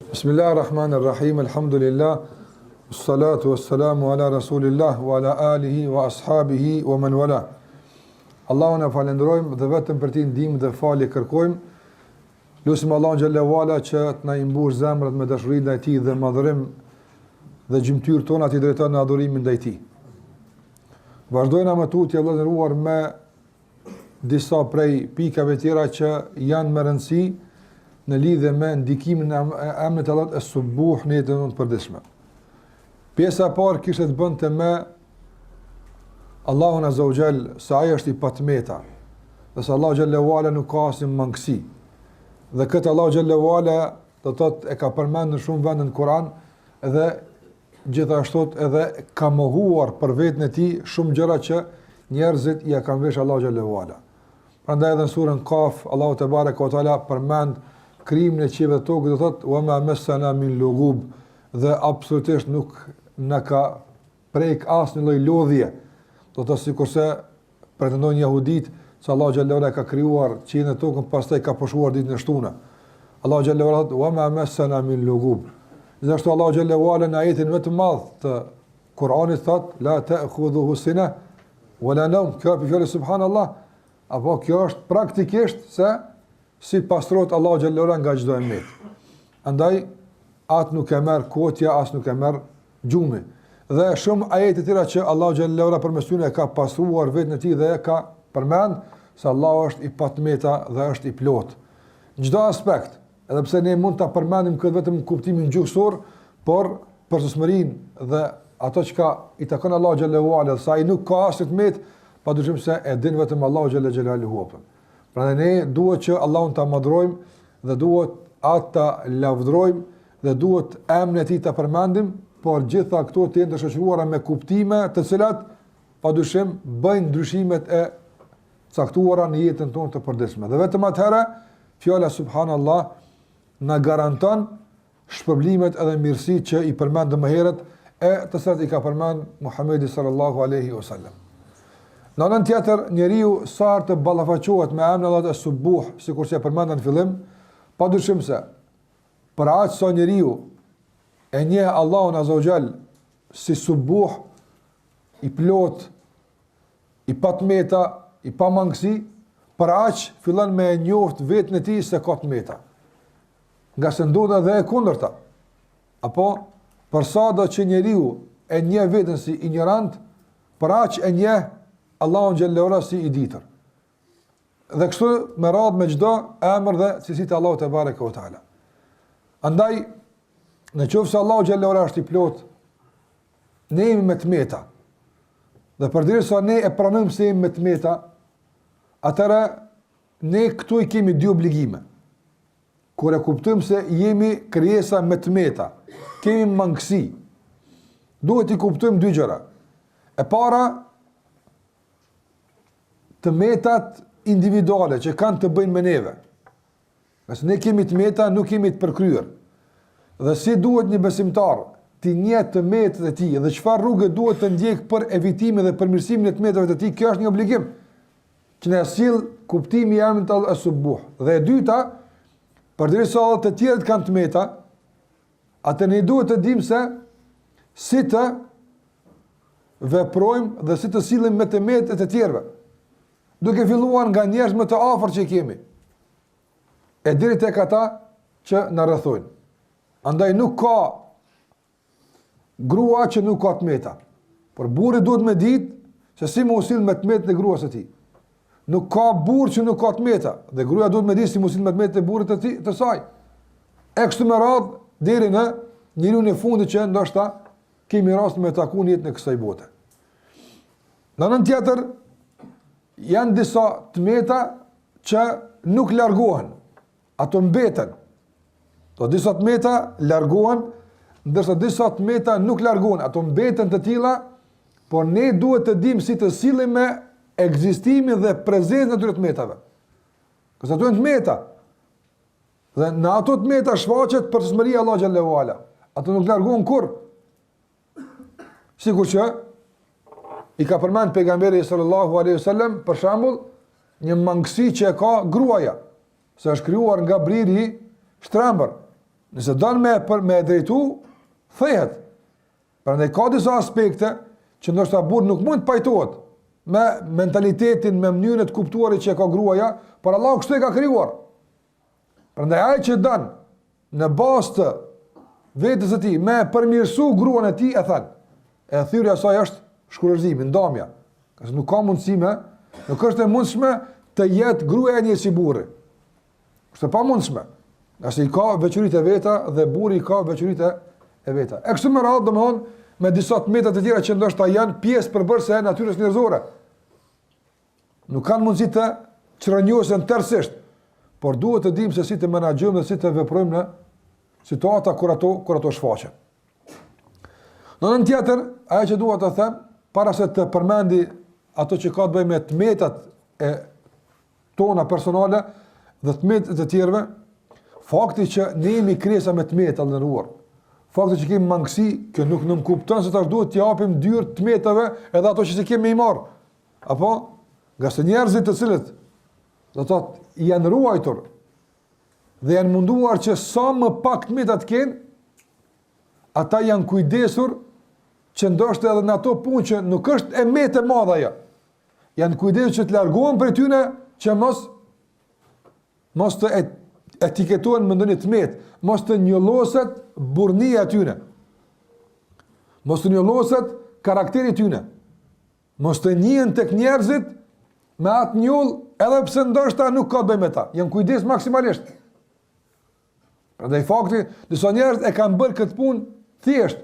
Bismillahirrahmanirrahim, alhamdulillah, salatu wassalamu ala rasulillah, wa ala alihi, wa ashabihi, wa man wala. Allahun e falenderojmë dhe vetëm për ti ndihmë dhe falje kërkojmë. Lutim Allahun xhallahu ala që të na imbush zemrat me dashuri ndaj tij dhe madhërim dhe gjymtyrë tona të drejton në adhurimin ndaj tij. Vazhdojmë me tutje vëllezëruar me disa prej pikave tjera që janë me rëndësi në lidhje me ndikimin e emrit Allahut Es-Subuh në jetën e përditshme. Pjesa e parë kishte të bënte me Allahun Azza wa Jall, se ai është i patmeta, dhe se Allahu xhallahu ala nuk ka asnjë mangësi. Dhe këtë Allahu xhallahu ala do të thotë e ka përmendur në shumë vende në Kur'an dhe gjithashtu edhe ka mohuar për veten e tij shumë gjëra që njerëzit ja kanë vesh Allahu xhallahu ala. Prandaj edhe në surën Qaf Allahu te bareka ve teala përmend krimin e qiellit dhe tokës, do thotë wa ma massana min lughub, dhe absolutisht nuk na ka prek asnjë lloj lodhje. Do të thotë sikurse pretendojnë jehudit se Allahu xhallahu ala ka krijuar qiellin e tokën, pastaj ka pushuar ditën e shtunë. Allahu xhallahu ala wa ma massana min lughub. Gjithashtu Allahu xhallahu ala në ajetin më të madh të Kur'anit thotë la ta'khudhuhu sina wala nawm. Kjo për fjalë subhanallah, apo kjo është praktikisht se si pastrohet Allahu xhallahu ala nga çdo emet. Andaj atë nuk e merr kotja, as nuk e merr gjumi. Dhe shumë ajete të tjera që Allahu xhallahu ala përmes tyre ka pastruar vetën e tij dhe ka përmend se Allahu është i patmeta dhe është i plot. Çdo aspekt, edhe pse ne mund ta përmendim këtë vetëm në kuptimin gjuhësor, por përsosmërinë dhe ato që i takon Allahu xhallahu ala, sa ai nuk ka asnjë tmet, padyshim se e din vetëm Allahu xhallahu xhelaluhu. Prandaj ne duhet që Allahun ta madhrojmë dhe duhet atë ta lavdrojmë dhe duhet emrin e tij ta përmendim, por gjitha këto të jenë të shoqëruara me kuptime të cilat padyshim bëjnë ndryshimet e caktuara në jetën tonë të përditshme. Dhe vetëm atëherë fjala subhanallah na garanton shpërblimet edhe mirësitë që i përmendëm më herët e të cilat i ka përmend Muhamedi sallallahu alaihi wasallam. Në anën tjetër, njeriu sa të ballafaqohet me emrin Allahut Es-Subuh, sikur që e përmenda në fillim, padyshim se për aq sa njeriu e njeh Allahun Azza wa Jall si Subuh, i plot, i patmeta, i pamangësi, për aq fillon me e njoft vetën e tij se ka tmeta. Nga se ndodhet edhe e kundërta. Apo përsado që njeriu e njeh veten si ignorant, për aq e njeh Allahun xhallahu ala si i ditër. Dhe kështu me radhë me çdo emër dhe cilësitë e Allahut te bareka ve taala. Andaj në qoftë se Allahu xhallahu ala është i plot, ne jemi me tmeta. Dhe përderisa ne e pranojmë se jemi me tmeta, atëra ne këtu i kemi dy obligime. Kur e kuptojmë se jemi krijesa me tmeta, kemi mangësi, duhet i kuptojmë dy gjëra. E para, të metat individuale që kanë të bëjnë me neve. Nëse ne kemi të meta, nuk kemi të përkryer. Dhe si duhet një besimtar të njeh të metat e tij dhe çfarë rrugë duhet të ndjek për evitimin dhe përmirësimin e të metave të tij, kjo është një obligim që na sill kuptimi i emrit Es-Subuh. Dhe e dyta, përderisa të tjerët kanë të meta, atë ne duhet të dimë se si të veprojmë dhe si të sillemi me të metat e tjerëve. Duke filluar nga njerëz më të afërt që kemi, e deri tek ata që na rrethojnë. Andaj nuk ka grua që nuk ka tmeta, por burri duhet me ditë se si më usil me tmetën e gruas së tij. Nuk ka burr që nuk ka tmeta, dhe gruaja duhet me ditë si më usil me tmetën e burrit të saj. E kështu me radhë deri në njeriun e fundit që ndoshta kemi rast me taku në jetën e kësaj bote. Në anën tjetër, janë disa tmeta që nuk largohen, ato mbeten. Do disa tmeta largohen, ndërsa disa tmeta nuk largohen, ato mbeten të tilla, por ne duhet të dimë si të sillemi me ekzistimin dhe prezencën e atyre tmetave. Qëse ato janë tmeta. Dhe në ato tmeta shfaqet përsosmëria e Allahut xhallahu ala. Ato nuk largohen kurrë. Sikur që i ka përmend pejgamberi sallallahu alaihi wasallam për shembull një mangësi që e ka gruaja, se është krijuar nga briri shtrembër. Nëse don me drejtu, thehet. Prandaj ka disa aspekte që ndoshta burri nuk mund të pajtohet me mentalitetin, me mënyrën e të kuptuarit që ka gruaja, por Allahu kështu e ka krijuar. Prandaj ai që don në bazë të vetes së tij me përmirësu gruan e tij, e thënë. E thyrja e saj është shkullërzimi, ndamja. Qase nuk ka mundësi nuk është e mundshme të jetë gruaja një si burri. Është pa mundshme. Qase i ka veçoritë e veta dhe burri ka veçoritë e veta. E kështu me radhë, domthon, me disa tmeta të tjera që ndoshta janë pjesë përbërëse e natyrës njerëzore. Nuk kanë mundësi të çrënjosen tërësisht, por duhet të dimë se si të menaxhojmë dhe si të veprojmë në situata kur ato shfaqen. Në anën tjetër, ajo që dua të them, para se të përmendi ato që ka të bëjë me tmetat e tona personale dhe tmetat e tjerëve, fakti që ne jemi krijesa me tmeta të ndëruar. Fakti që kemi mangësi, kjo nuk nëmë kupton se tash duhet t'japim dyrë tmetave edhe ato që si kemi i marë. Apo, nga se njerëzit të cilët do të thotë janë ruajtur dhe janë munduar që sa më pak tmetat kenë, ata janë kujdesur që ndoshta edhe në ato punë që nuk është e metë e madhe ajo. Janë kujdesur që të largohen prej tyne që mos të etiketohen me ndonjë tmet, mos të njolloset burrnia e tyne. Mos të njolloset karakteri i tyne. Mos të njihen tek njerëzit me atë njoll, edhe pse ndoshta nuk ka të bëjë me ta. Janë kujdes maksimalisht. Prandaj fakti, disa njerëz e kanë bërë këtë punë thjesht.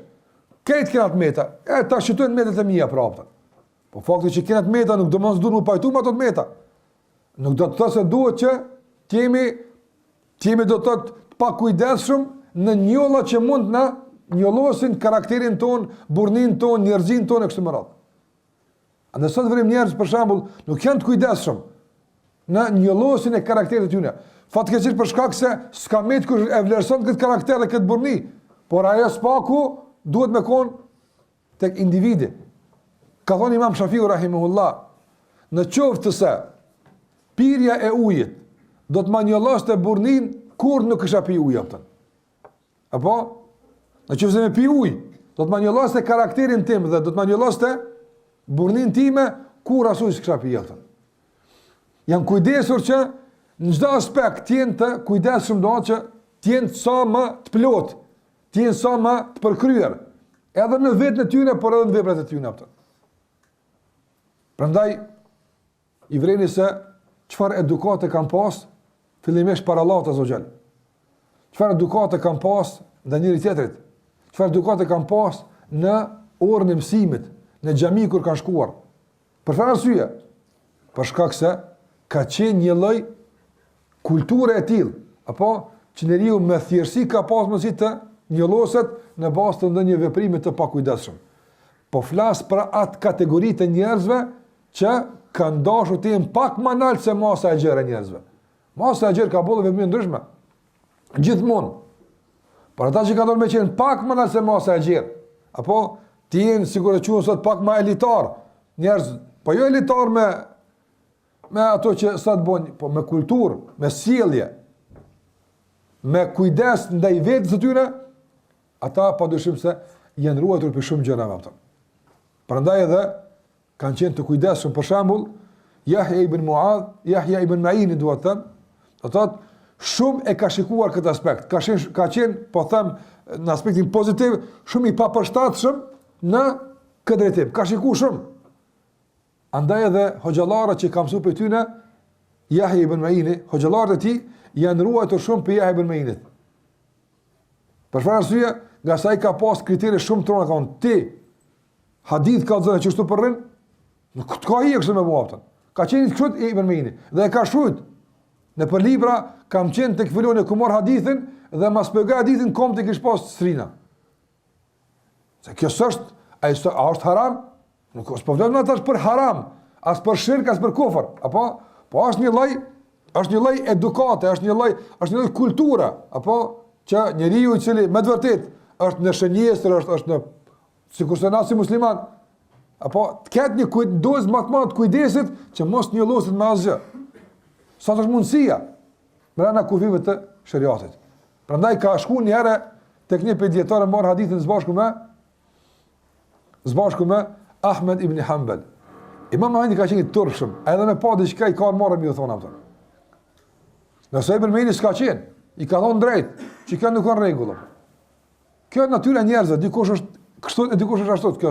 Këtë kanë atë meta, ta shqytojnë metat e mia prapë. Po fakti që kanë atë meta nuk do mos duhet më pajtu me ato meta. Nuk do të thotë se duhet që t'jemi do të thotë pa kujdesshëm në njolla që mund na njollosin karakterin ton, burrnin ton, njerëzin ton e kështu me radhë. Andaj sot vërim njerëz për shembull nuk janë të kujdesshëm në njollosin e karakterit të tyre. Fatkeqësisht për shkak se s'ka me të kush e vlerëson këtë karakter dhe këtë burrni, por ajo spaku duhet me kon tek individi. Ka thonë Imam Shafiu rahimahullah, në qoftë se pirja e ujit do të ma njolloste burrnin, kur nuk kisha pi ujë aftën. Apo? Në qoftë se me pi ujë, do të ma njolloste karakterin tim dhe do të ma njolloste burrnin time, kur asoj s'kisha pi aftën. Janë kujdesur që në çdo aspekt t'jenë të kujdesshëm, do që t'jenë sa më të plot, t'jenë sa më të përkryer, edhe në vetën e tyre, por edhe në veprat e tyre aftën. Prandaj i vreni se çfarë edukate kanë pas fillimisht para Allahut azza wa jall. Çfarë edukate kanë pas ndaj njëri tjetrit? Çfarë edukate kanë pas në orën e mësimit, në xhami kur kanë shkuar? Për çfarë arsye? Për shkak se ka qenë një lloj kulture e tillë, apo që njeriu me thjeshtësi ka pas mundësi të njolloset në bazë të ndonjë veprimi të pakujdesshëm. Po flas për atë kategori të njerëzve që kanë dashur të jenë pak më lart se masa e gjerë e njerëzve. Masa e gjerë ka bollë veprime ndryshme. Gjithmonë. Por ata që kanë dorë me qenë pak më lart se masa e gjerë, apo të jenë sigurisht që sot pak më elitar, njerëz, po jo elitar me ato që sa të bën, po me kulturë, me sjellje, me kujdes ndaj vetes së tyre, ata padyshim se janë ruajtur për shumë gjëra me ata. Prandaj edhe kanë qenë të kujdesshëm, për shembull, Yahya ibn Muadh, Yahya ibn Ma'in duhet të them, do thotë shumë e ka shikuar këtë aspekt. Ka qenë, po them, në aspektin pozitiv, shumë i papërshtatshëm në këtë drejtim. Ka shikuar shumë. Andaj edhe hoxhallarët që kanë mësuar për tyne, Yahya ibn Ma'in, hoxhallarët e tij janë ruajtur shumë për Yahya ibn Ma'init. Për çfarë arsye? Nga sa ai ka pas kritere shumë të rënda, ka thonë ti hadith ka dhënë që çto përrin, nuk ka i kështu me buaftën. Ka qenë kështu i ibn Ma'ini dhe e ka shujt. Në për libra kam qenë tek filoni ku mor hadithin dhe mas shpjegoj hadithin kom tek ish pas strina. Se kjo s'është, a është haram? Nuk është po vlen ata për haram, as për shirk, as për kufër, apo po është një lloj edukate, është një lloj kulture, apo që njeriu i cili me të vërtet është në shënjestër, është në sikurse na si musliman, apo të ketë një dozë më të madhe të kujdesit që mos njolloset me asgjë. Sa është mundësia brenda kufive të shariatit. Prandaj ka shku një herë tek një prej dietarëve marr hadithin së bashku me Ahmed ibn Hanbal. Imam Ahmedi ka qenë i turpshëm, edhe me pa diçka i ka marrë mi u thonë atë. Nëse Ibn Meni s'ka qenë, i ka thonë drejt, që kjo nuk ka rregull. Kjo është natyra e njerëzve, dikush është kështu e dikush është ashtu, kjo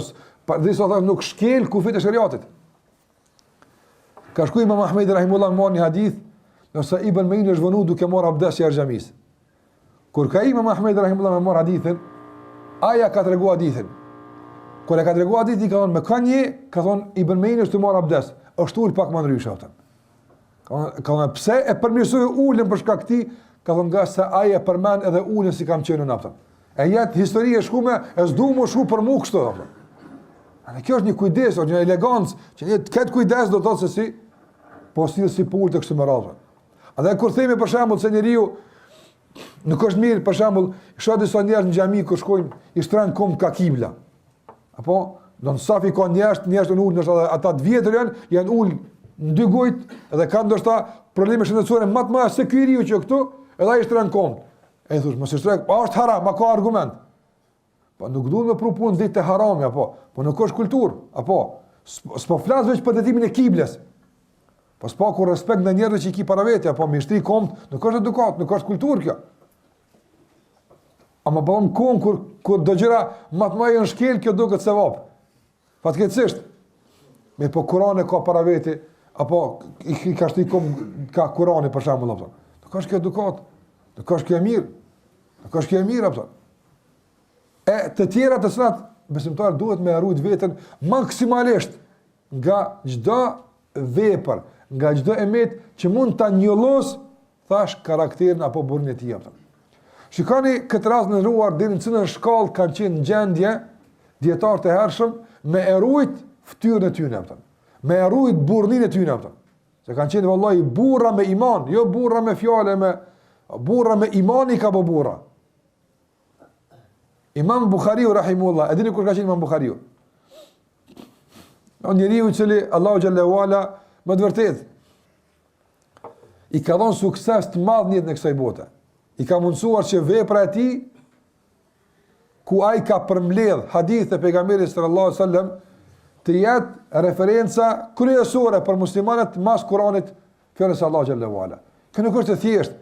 dhe sa thonë nuk shkel kufit e shariatit. Ka shku Imam Ahmedi rahimullah marrë një hadith, nëse Ibn Meni është vënë duke marrë abdes i xhamis. Kur ka Imam Ahmedi rahimullah me marrë hadithin, aja ka treguar hadithin. Kur e ka treguar hadithin, ka thonë me kanë ka thonë Ibn Meni është të marrë abdes, është ul pak më ndryshe atë. Ka thonë pse e përmirësoi ulën për shkak këtij, ka thonë nga se ai e përmend edhe ulën si kam qenë naftën. E jetë histori e shkume, e s'du më shku për mu kështu atë. Ana kjo është një kujdes, një elegancë, që ne këtë kujdes do të thotë se si po si po ulë të kështu me radhë. A dhe kur themi për shembull se njeriu nuk është mirë, për shembull, shoh disa njerëz në xhami kur shkojnë, i shtren kom ka kibla. Apo don safi ka njerëz në ulë, ndoshta ata të vjetër janë ulë në dy gojt, edhe kanë ndoshta probleme shëndetësore më të mëdha se ky njeriu që këtu, edhe ai shtren kom. E thosh, mos e shtren, po është haram, ma ka argument. Po nuk duhet me propon ditë të harami apo, po nuk është kulturë, apo s'po flas veç për detimin e kibles. Po s'po kur respekt ndaj njerëzve që i ki para vetë, apo me shtri komt, nuk është edukat, nuk është kulturë kjo. Ama bën kon kur do gjëra më të mëdha në shkel, kjo duket se vop. Fatkeqësisht, me po Kurani ka para vetë, apo i ka shtri kom ka Kurani për shembull apo. Nuk është kjo edukat, nuk është kjo mirë. Nuk është kjo mirë apo. E të tjera të cilat besimtar duhet me ruajt veten maksimalisht nga çdo vepër, nga çdo emet që mund ta njollos thash karakterin apo burrin e tij apo. Shikoni këtë rast në ruar deri në cilën shkallë kanë qenë në gjendje dietar të hershëm me e ruajt fytyrën e tyre apo. Me e ruajt burrin e tyre apo. Se kanë qenë vallahi burra me iman, jo burra me fjalë, me burra me imani ka burra. Imam Bukhariu rahimullah, edini kur ka qenë Imam Bukhariu? Në njeriu i cili Allahu xhallahu ala më të vërtet i ka dhënë sukses të madh në jetën e kësaj bote. I ka mundsuar që vepra e tij ku ai ka përmbledh hadithe pejgamberit sallallahu alaihi wasallam të jetë referenca kryesore për muslimanët mas Kuranit fjalës së Allahu xhallahu ala. Kjo nuk është e thjeshtë.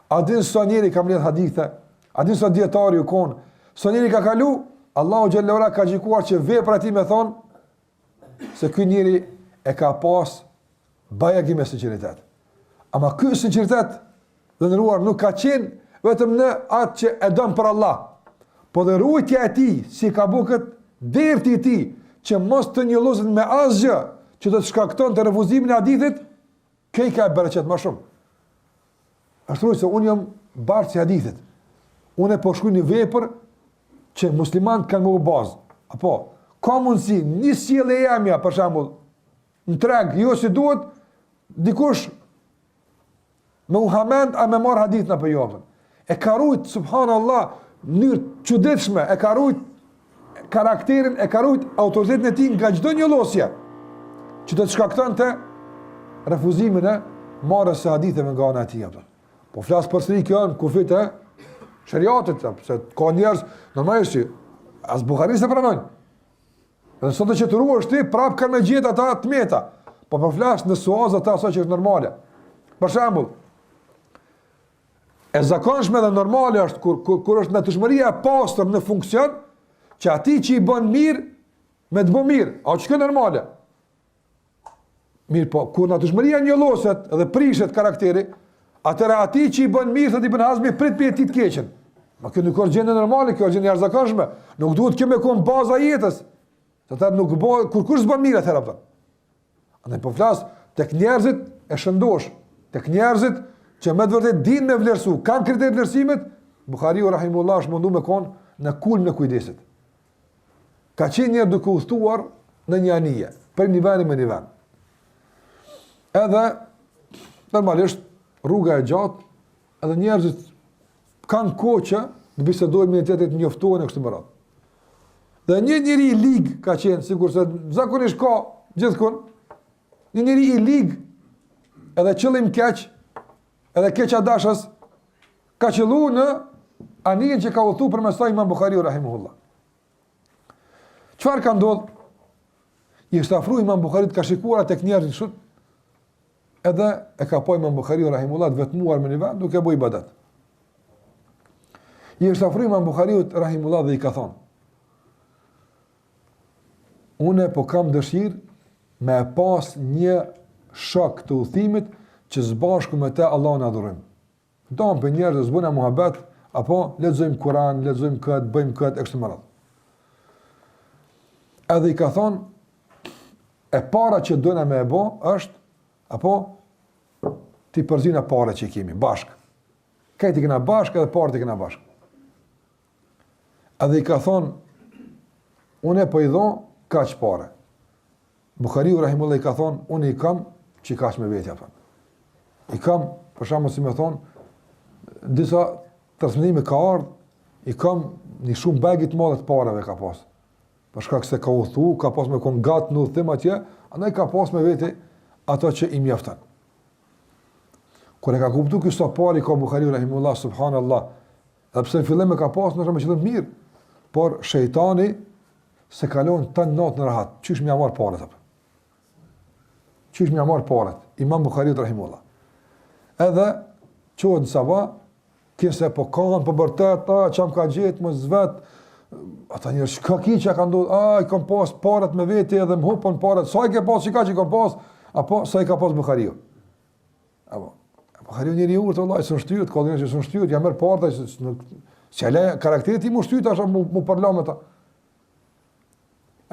A din sa njeri ka mbledh hadithe? A din sa dietari u kon? Sa njeri ka kalu? Allahu xhallahu ala ka gjikuar që vepra e tij me thon se ky njeri e ka pas bajagi me sinqeritet. Ama ky sinqeritet dhe ndëruar nuk ka qenë vetëm në atë që e dën për Allah, po dhe rujtja e tij, si ka bukët derti i tij, që mos të njëllozet me asgjë që do të shkakton të refuzimin e hadithit, këj ka e bereqet ma shumë. Ashtu se unë jam bartë si hadithit. Unë e po shkruaj një vepër që muslimanët kanë më bazë. Apo, ka mundësi, një sjellje e jamja, për shembull, në treg, jo si duhet, dikush me uhamend a me marë hadith në për jopën. E ka rujt, subhanallah, njërë çuditshme, e ka rujt karakterin, e ka rujt autoritetin e ti nga çdo një losje, që të shkakton të refuzimin e marrës së haditheve nga ana e tij. Po flas përsëri kjo në kufit e shariatit, se ka njerëz normalisht që as Buhari se pranojnë. Dhe sot që të ruash ti, prap kanë me gjetë ata të meta. Po po flas në suazat ata që është normale. Për shembull, e zakonshme dhe normale është kur është natyrshmëria e pastër në funksion, që ati që i bën mirë me të bën mirë, a që kjo normale? Mirë po, kur natyrshmëria njolloset dhe prishet karakteri, atëra ati që i bën mirë, thot Ibn Hazmi, prit për ti të keqen. Ma kjo nuk është gjendje normale, kjo është gjendje jashtëzakonshme. Nuk duhet kjo me kon baza e jetës. Atë nuk bëj kur kush s'bën mirë atëherë apo. Andaj po flas tek njerëzit e shëndosh, tek njerëzit që me të vërtet dinë me vlerësu, kanë kriter vlerësimit, Buhariu rahimullah është mundu me kon në kulm në kujdesit. Ka qenë njerë duke udhëtuar në një anije, për një vend me një vend. Edhe normalisht rruga e gjatë, edhe njerëzit kanë kohë që të bisedojnë me njëtetit njoftohen e kështë më radhë. Dhe një njëri i ligë ka qenë, sigur se zakonisht ka gjithkun, një njëri i ligë edhe qëllim keq, edhe keqa dashës, ka qëllu në anijen që ka udhëtuar përmes saj Imam Buhariu rahimahullah. Çfarë ka ndodhur? I është afruar Imam Buhariut, ka shikuar tek njerëzit shumë, edhe e ka pa Imam Buhariu rahimahullah të vetmuar me një vend duke bëj ibadet. I është afruar Imam Buhariut rahimahullah dhe i ka thonë: unë po kam dëshirë me pas një shok të udhimit që zbashku me te Allah në adhurim. Dam për njerëz të bëjnë muhabet, apo lexojmë Kur'an, lexojmë këtë, bëjmë këtë e kështu me radhë. Edhe i ka thonë, e para që dojna me e bo është, apo ti përzina pare që i kemi, bashkë. Kajti këna bashkë edhe parë ti këna bashkë. Edhe i ka thonë, unë e po i dho, ka që pare. Buhariu rahimullah i ka thonë, unë i kam që i ka që me vetja. I kam, për shamë si me thonë, disa tërsmënimi ka ardhë, i kam një shumë begit madhe të pareve ka pasë. Përshka këse ka udhëtu, ka pas me konë gatë në udhëtim atje, andaj ka pas me veti ato që i mjaftan. Kër e ka kuptu kësa pari ka Buhariu rahimullah, subhanallah, dhe pse në fillim e ka pas në shumë që të mirë, por shejtani se kalon të natë në rahat, qysh më jamar paret, qysh më jamar paret, Imam Buhariu rahimullah. Edhe, qohët në sabah, kese po kanë, po bërtet, që më ka gjetë, më zvetë, ata njerë, shka ki që ka ndodhë, i kam pas paret me veti edhe më hupën paret, sa i ke pas, qika që i kam pas, apo sa i ka pas Buhariu. Buhariu njëri urtë, Allah, i së nështyjët, ka dhe njërë që së nështyjët, ja mërë parta, që e le karakterit i më shtyjët, asha mu përla me ta.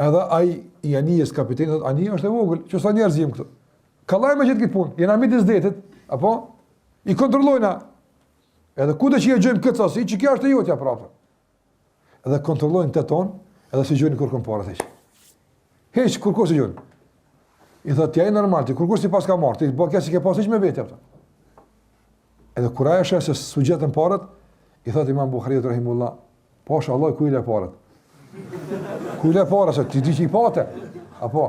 Edhe aj i Anijës kapitenit, Anija është e vogël, që sa njerëz jem këtë. Kallaj me gjithë këtë punë, jena midis detit, apo, i kontrollojna, edhe ku dhe që i gjëjmë këtë sasi, që kja është e jotja prapë. Edhe kontrollojnë të tonë, edhe si gjojnë kërkën parët heq. Heq, kërko si gjojnë. I thë, tja i normal, ti kërko si pas ka marë, ti kja si ke pas heq me vetja. Edhe kura e shë se su gjetën parët, i thë Imam Buhariu rahimullah, pasha Allah, ku i le parët? Ku i le parët, se ti di që i pate? Apo,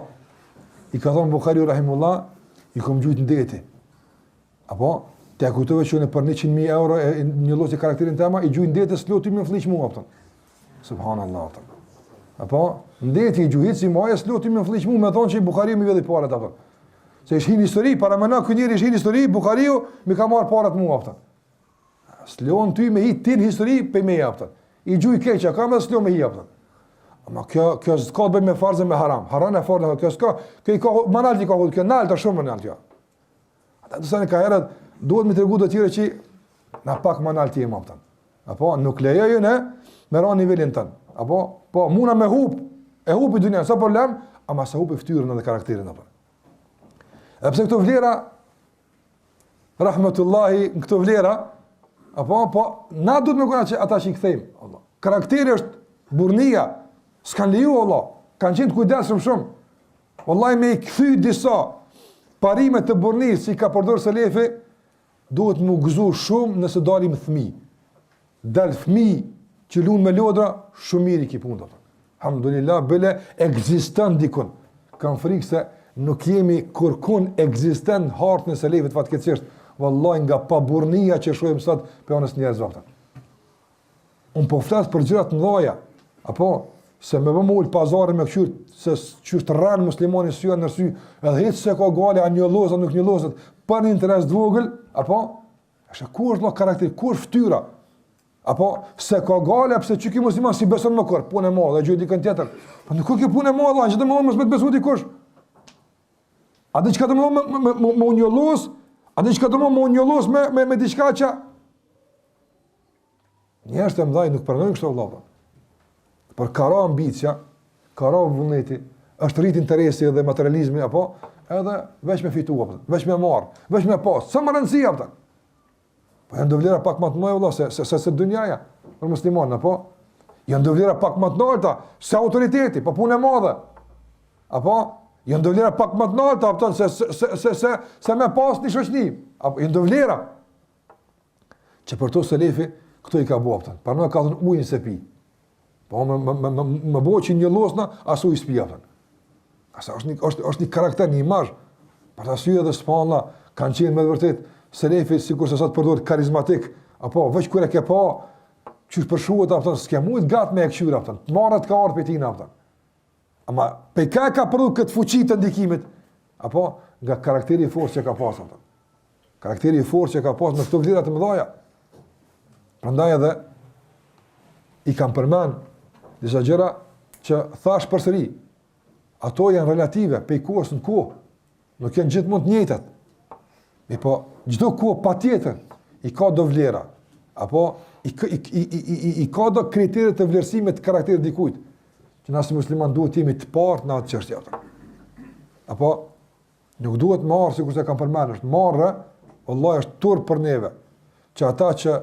i ka thonë Buhariu rahimullah, i kom gjujtë në deti. Apo, te e kujtove që në për 100.000 euro e një loti karakterin tema, i gjujtë në deti, s'lo ty me fliq mua, pëtën. Subhanallah. Apo, ndeti i gjuhit si maja, s'lo ty me fliq mua, me thonë që i Buhariu mi vedhi paret, apëtën. Se ish hin histori, para mëna kënjeri ish hin histori, Buhariu mi ka marë paret mua, apëtën. S'lo në ty me hi tin histori, pe me apëtën. I gjuj keqa, ka me s'lo me hi, apëtën. Ama kjo s'ka të bëj me farze me haram. Haram e farze, kjo s'ka, kjo i ka, manalti ka hodhë, kjo nalta shumë manalti, ja. Ata të sani ka herët, duhet me të regu dhe tjere që na pak manalti e më, apëtën. Apo, nuk lejojë në me ra nivelin tënë. Apo, po, muna me hup, e hup i dunja, sa problem, ama sa hup i ftyrën edhe karakterin. Apo. E pse këto vlera, rahmetullahi, në këto vlera, apo, po, na duhet me kona që ata që i këthejmë. Karakteri është burnia, s'kan liju, Allah, kanë qenë të kujdesëm shumë. Wallahi me i këthy disa parimet të burnis, si ka përdor selefi, duhet më gëzu shumë nëse dalim thmi. Del thmi që lunë me lodra, shumë mirë i ki punë. Alhamdulillah, bële egzistent dikun. Kam frikë se nuk jemi kërkun egzistent hartë në selefit fatkeqësisht. Wallahi nga paburnia që shohim sot për anës njerëzve. Unë po flas për gjërat mëdha, apo se me vëmë ullë pazarën me këqyrt, se qyrt rranë muslimani syja në sy, edhe hitë se ka gale, a një lozët, nuk një lozët, për një interes dvogël, apo, është ku është lo karakter, ku është ftyra, apo, se ka gale, pëse që ki musliman si beson më kërë, punë e madhe, dhe gjojë dikën tjetër, po nuk ki punë e madhe, që të më mësë me të besu dikush, a dhe që ka të më një lozë, a dhe që ka të më një lozë me diçka që, njerëz të mëdhaj nuk pranojnë kështu vëllai. Por ka ra ambicia, ka ra vullneti, është rrit interesi dhe materializmi apo edhe veç me fitu apo, veç me marr, veç me pas. Sa më rëndësi apo. Po janë do vlera pak më të mëdha vëllai se dunjaja për musliman apo janë do vlera pak më të larta se autoriteti, po punë e madhe. Apo janë do vlera pak më të larta apo se me pas një shoqni, apo janë do vlera. Që për to selefi këto i ka bëptën, për në ka dhënë ujnë se pi. Po më bëhë që një losna, asu i spi apëtën. Asa është një karakter, një imazh. Për të asyje dhe s'palla, kanë qenë me vërtet, selefi, si kur se sa të përdojt karizmatik, apo, veç kure ke pa, Qysh përshuhet apo s'ka mujt gat me e kqyr apo. Marrat ka ardh petina apo. Ama pe ka prodhu këtë fuqi të ndikimit apo nga karakteri i fortë që ka pasur apo. Karakteri i fortë që ka pasur në këto vlera të mëdha. Prandaj edhe i kam përmend disa gjëra që thash përsëri. Ato janë relative, pe kohës në kohë. Nuk janë gjithmonë të njëjtat. Po çdo kohë patjetër i ka do vlera apo i ka do kritere të vlerësimit të karakterit dikujt që na si musliman duhet të jemi të parë në atë çështje atë. Apo nuk duhet marrë sikur se kam përmendur, është marrë, vallahi është turp për neve që ata që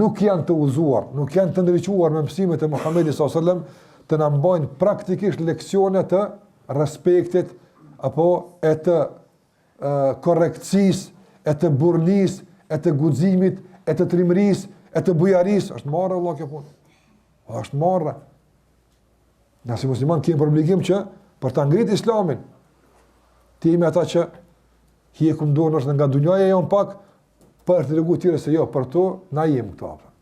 nuk janë të udhëzuar, nuk janë të ndriçuar me mësimet e Muhamedit sallallahu alajhi wasallam të na mbajnë praktikisht leksione të respektit apo e të korrektësisë, e të burrnisë, e të guximit, e të trimërisë, e të bujarisë, është marrë Allah kjo punë. Është marrë. Na si musliman kemi për obligim që për ta ngritur Islamin, të jemi ata që hiekum dorën nga dunjaja jon pak për të treguar tjerë se jo, për to na jemi këtu apo.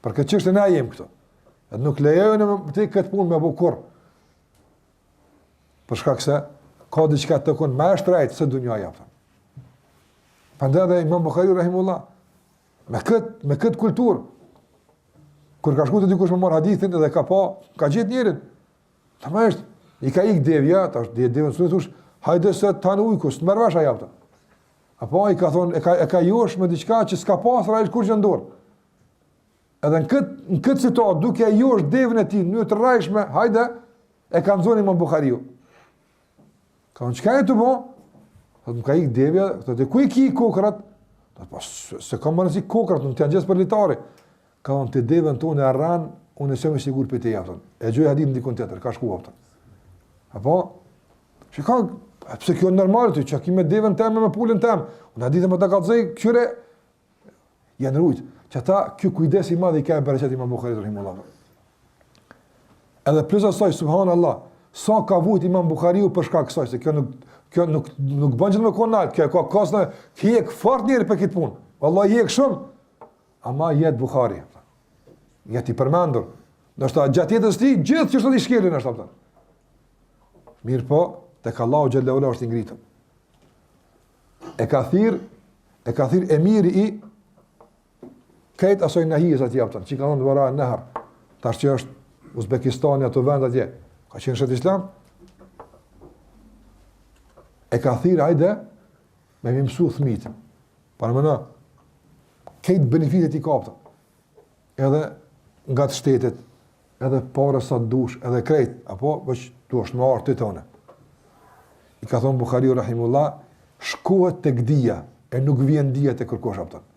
Për këtë çështje na jemi këtu. Edhe nuk lejojnë të këtë punë me bukur. Për shkak se ka diçka të kon më shtrejt se dunjaja apo. Prandaj dhe Imam Buhariu rahimullah me këtë kulturë kur ka shkuar te dikush me marr hadithin edhe ka gjetë njërin. Tamasht i ka ik devja, tash devën thosh, hajde se tani ujkus, të merrvash ai apo. Apo i ka thonë e ka josh me diçka që s'ka pasur ai kur që ndor. Edhe në këtë situatë duke ai josh devën e tij në të rrajshme, hajde e ka nxoni Imam Buhariu. Ka unë qëka e të bo? Thot më ka ik devja, thot e ku i ki kokrat? Thot pas, se kam më nësi kokrat, në të janë gjesë për litari. Ka unë të devën tonë e arran, unë e se me sigur për të jafton. E gjoj hadith në dikon tjetër, ka shku hapton. Apo? Që ka, pëse kjo në normal të, që ki me devën temë me pullin temë. Unë hadith e më të kalëzëj, këtyre janë rujtë. Që ta, kjo kujdes i madhe i ka e bereqet Imam Buhariu rahimahullah. Edhe plus asaj, subhanallah, sa ka vujt Imam Buhariu për shkak kësaj, se kjo nuk bën gjithë me konalt, kjo ka kasnë, hjek fort njëri për këtë punë. Wallahi hjek shumë. Ama jet Buhari. Jet i përmendur. Ndoshta gjatë jetës së tij gjithë që sot i shkelin ashtu ata. Mirë po, tek Allahu xhallahu ala është i ngritur. E ka thirr emiri i këtë asoj nahijës atje aftën, që ka thonë vara e nehar, tash që është Uzbekistani ato vend atje, ka qenë shtetë islam, e ka thirë hajde me më mësu thmitë, para mëna, këtë benefitet i kapta, edhe nga të shtetit, edhe pare sa të dush, edhe krejt, apo vëq tu është më artë të tone. I ka thonë Buhariu rahimullah, shkohet të gdija, e nuk vjen dhja të kërkosh aftën.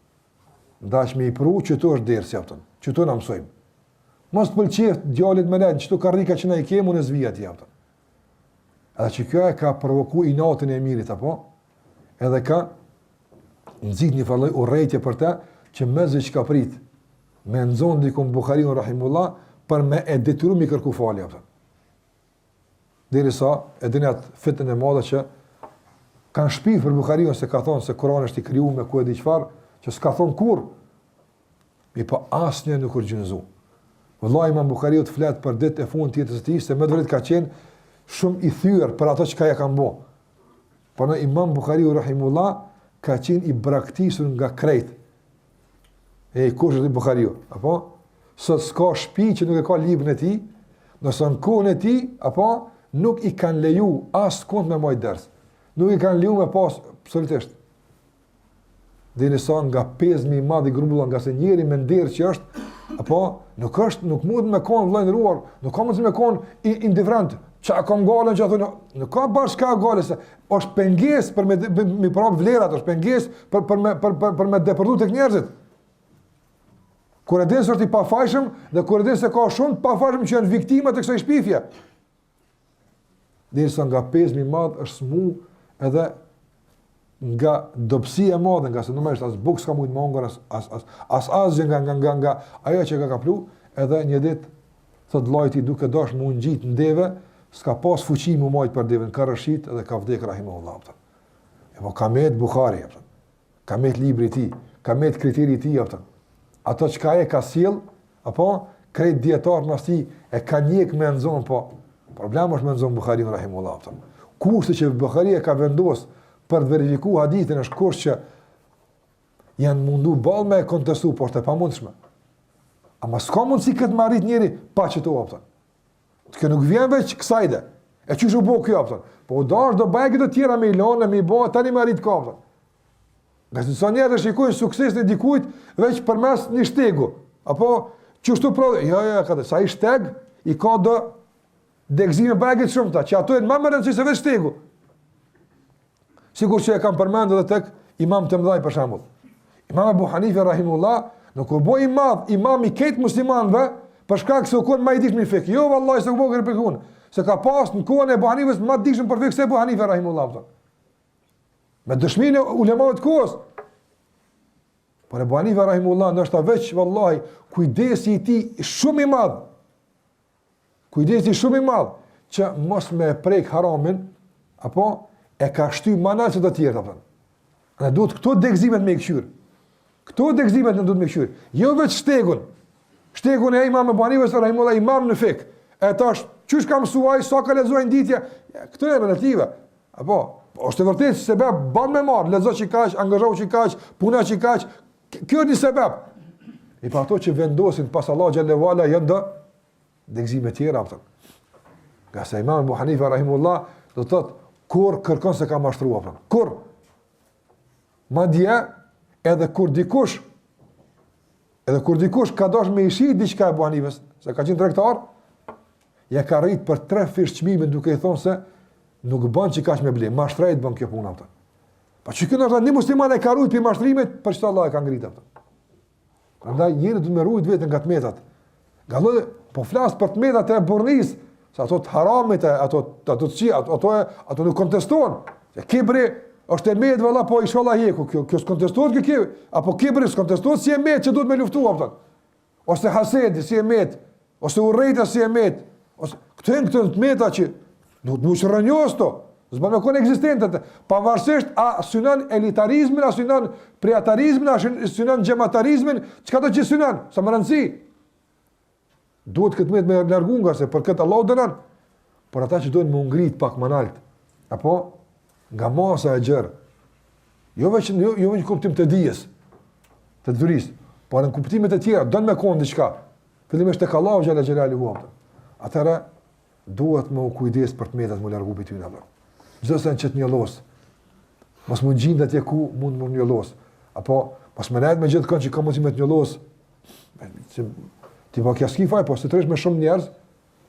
Ndash me i pru që tu është dersi aftën, që tu në mësojmë. Mos të pëlqeft djallit me lejnë, që tu karrika që na i kemë, unë e zvijat i aftën. Edhe që kjo e ka provoku inatën e emirit, apo, edhe ka nëzit një farloj urrejtje për te, që mezi që ka prit, me nëzonë dikon Buhariun rahimullah, për me e detyru mi kërku fali aftën. Deri sa, e dini atë fitën e madhe që kanë shpif për Buhariun se ka thonë se Kurani është i kriju me ku e di qëfar, që s'ka thonë kur, mi pa asë një nuk urgjënëzu. Vëllai Imam Buhariu të fletë për ditë e fund tjetës të tij, se me vërtet ka qenë shumë i thyer për ato që ka ja kanë bo. Por në Imam Buhariu rahimullah ka qenë i braktisur nga krejt. E kush është Buhariu, apo? Sot s'ka shtëpi që nuk e ka librin e tij, nëse në kohën e tij, apo nuk i kanë leju as kund me moj ders. Nuk i kanë leju me pas absolutisht. Dini sa nga 5.000 madhi grumbullon, nga se njeri me nderë që është, apo nuk mund me konë vllajndëruar, nuk ka mundësi me konë indifferent. Qa kam galen që a thunë, nuk ka bashkë ka gale, se është penges për me prapë vlerat, është penges për me depërdu të njerëzit. Kur e din se është i pafajshëm, dhe kur e din se ka shumë pafajshëm që janë viktima të kësaj shpifje. Dhe sa nga 5.000 madh është smu edhe nga dobësia e madhe, nga se normalisht as buk s'ka mujt mongon, as asgjë nga ajo që ka kaplu, edhe një ditë thot vllajti duke dash më ngjit ndeve, s'ka pas fuqi më majt për devën, ka rëshit edhe ka vdek rahimahullah. Po ka met Buhari, ka met libri i tij, ka met kriteri i tij, ato çka e ka sjell Apo krejt dietar masti e ka njek me nxon, po problemi është me nxon Buhariun rahimullahu ta. Kushte që Buharia ka vendos për të verifikuar hadithin është kusht që janë mundu ballë me kontestu, por të pamundshme. Ama s'ka mundësi këtë marrit njëri pa që të optën. Kjo nuk vjen veç kësajde. E çu u bë kjo optën. Po dash do bëj këtë të tjera me Ilona, me bë tani marrit kopën. Nëse sa njerëz shikojnë suksesin e dikujt veç përmes një shtegu, apo çështu pro, jo, ka sa i shteg i ka do degëzime bagët shumëta, që ato janë më më rëndësishme se vetë shtegu. Sigur që e kam përmendur edhe tek imam të mëdhaj për shembull. Imam Abu Hanife rahimullah, nuk u bë i madh, imam i këtë muslimanëve, për shkak se u kon më i dishëm i fik. Jo vallahi se u bë për kun. Se ka pas në kohën e Abu Hanifes më dishëm për fik se Abu Hanife rahimullah. Me dëshminë e ulemave të kohës. Por Abu Hanife rahimullah ndoshta veç vallahi kujdesi i tij shumë i madh. Kujdesi shumë i madh që mos me prek haramin, apo e ka shty manal se të tjerë apo. Ne duhet këto degëzimet me këshyr. Këto degëzimet ne duhet me këshyr. Jo veç shtegun. Shtegun e Imam Abu Hanifes rahimullah imam në fik. E tash çysh ka mësuar sa ka lexuar ditje. Këto janë relative. Apo është e vërtetë se sebeb ban me marr, lexo që kaq, angazhohu që kaq, puna që kaq. Kjo është një sebeb. E pa ato që vendosin pas Allah xhallahu ala janë do degëzime tjera apo. Nga sa Imam Abu Hanife rahimullah do të thotë kur kërkon se ka mashtruar apo. Kur madje edhe kur dikush ka dash me ishi diçka e Abu Hanifes, se ka qenë tregtar, ja ka rrit për 3 fish çmime duke i thonë se nuk bën që kaq me ble, mashtrejt bën kjo punë atë. Pa që kënë është një musliman e ka rujt për mashtrimit, për që Allah e ka ngritë atë. Prandaj njëri du me rujt vetën nga të metat. Gallë, po flasë për të metat e burnis, se ato të haramit, ato nuk kontestohen. Kibri është e med, valla, po inshallah heku, kjo s'kontestohet kjo, apo kibri s'kontestohet si e med që duhet me luftu, ose hasedi si e med, ose urrejta si e med, ose këto të meta që nuk rënjohës to, zba me kone eksistentët, pavarësisht a synon elitarizmin, a synon priatarizmin, a synon gjematarizmin, qëka të që synon, sa më rëndësi. Duhet këtë me largu nga se për këtë Allah u dënan, por ata që duhet më ngrit pak më nalt, apo nga masa e gjërë, jo veç kuptim të dijes, të dëvëris, por në kuptimet e tjera, dënë me konë diqka, fillimisht tek Allahu xhalla xhelali huapta. Atëra duhet më u kujdes për të metat më largu për ty në vërë. Çdo sen që të njollos, mos më gjindet atje ku mund më njollos, apo mos më nejt me gjithë kënë që ka mundësi me të njollos, ti po kja skifaj, po se të resh me shumë njerëz,